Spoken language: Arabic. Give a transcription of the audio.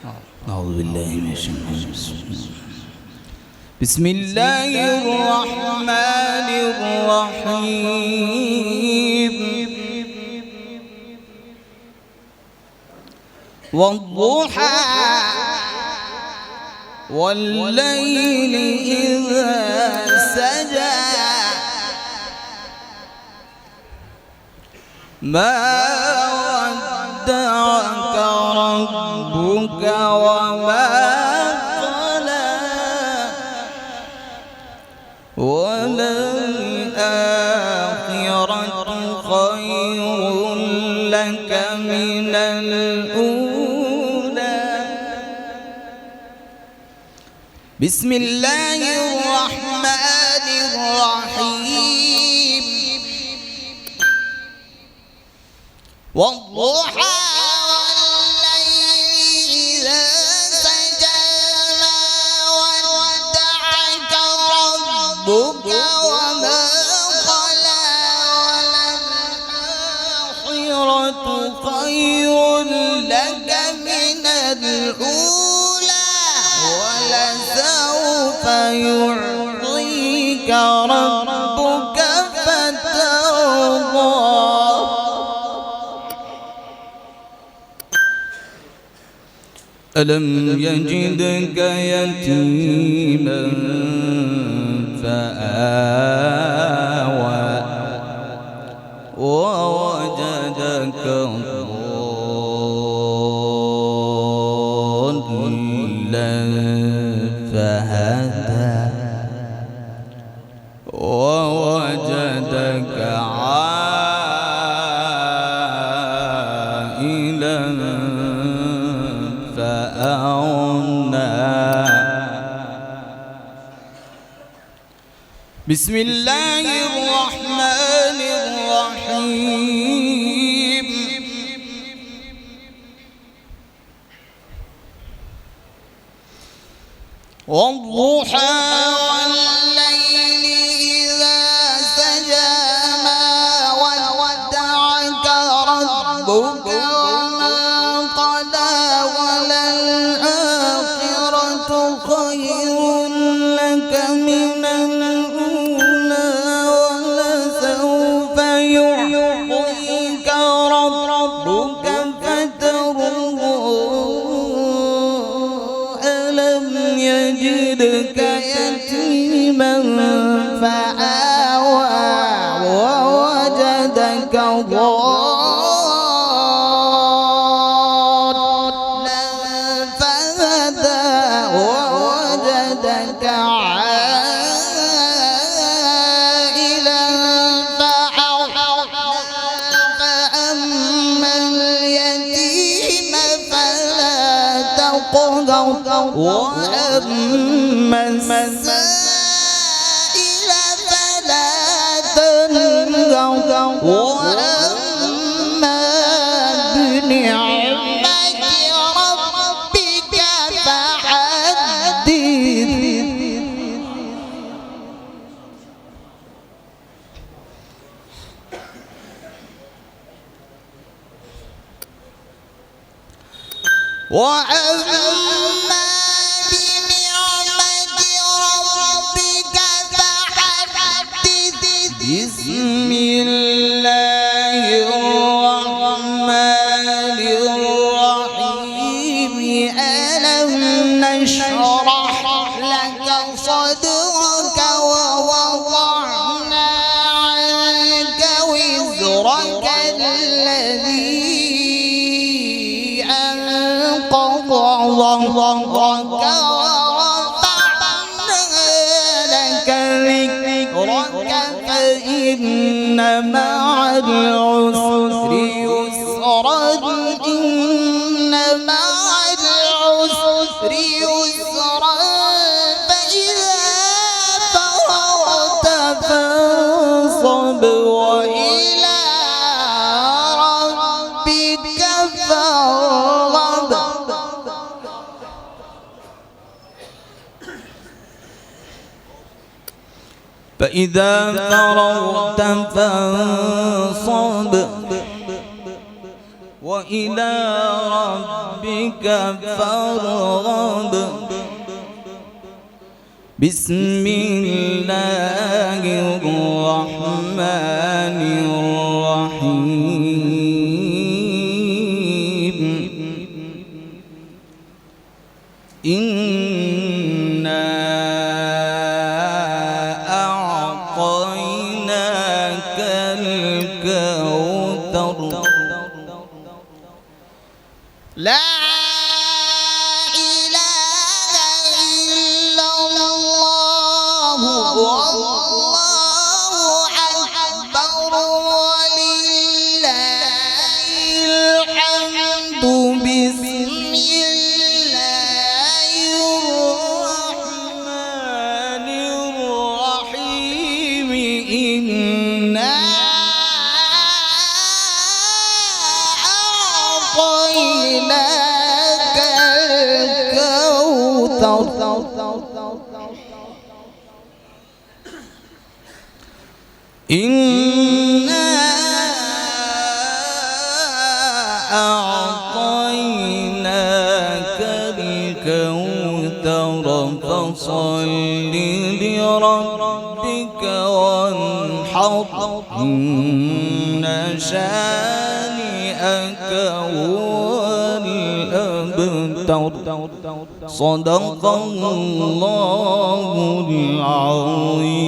أعوذ بالله من الشيطان بسم الله الرحمن الرحيم والضحى والليل إذا سجى ما ودعك ربك وما قلى وللآخرة خير لك من الأولى بسم الله الرحمن الرحيم والضحى والليل إذا سجى ما ودعك ربك وما قلى وللآخرة خير لك من الأولى ولسوف يعطيك ربك فترضى ألم يجدك يتيما فآوى ووجدك ضالا فهدى ووجدك عائلا فأغنى بسم الله الرحمن الرحيم والضحى والليل إذا سجى ما ودعك ربك وما قلى وللآخرة خير لك من الأولى ولسوف يعطيك ربك فترضى ألم يجدك يتيما فآوى ووجدك ضالا فهدى ووجدك عائلا فأغنى فأما اليتيم فلا تقهر وأما السائل فلا تنهر وأما بنعمة ربك فحدث وأما بنعمة ربك فحدث بسم الله الرحمن الرحيم ألم نشرح لك صدرك ووضعنا عنك وزرك الذي أنقض ظهرك ورفعنا لك ذكرك فإن مع العسر يسرا إن مع العسر يسرا فإذا فرغت فانصب وإلى ربك فارغب فإذا فرغت فانصب وإلى ربك فارغب بسم الله الرحمن الرحيم إنا أعطيناك الكوثر لا إنا أعطيناك الكوثر فصل لربك وانحر إن شانئك هو الأبتر صدق الله العظيم.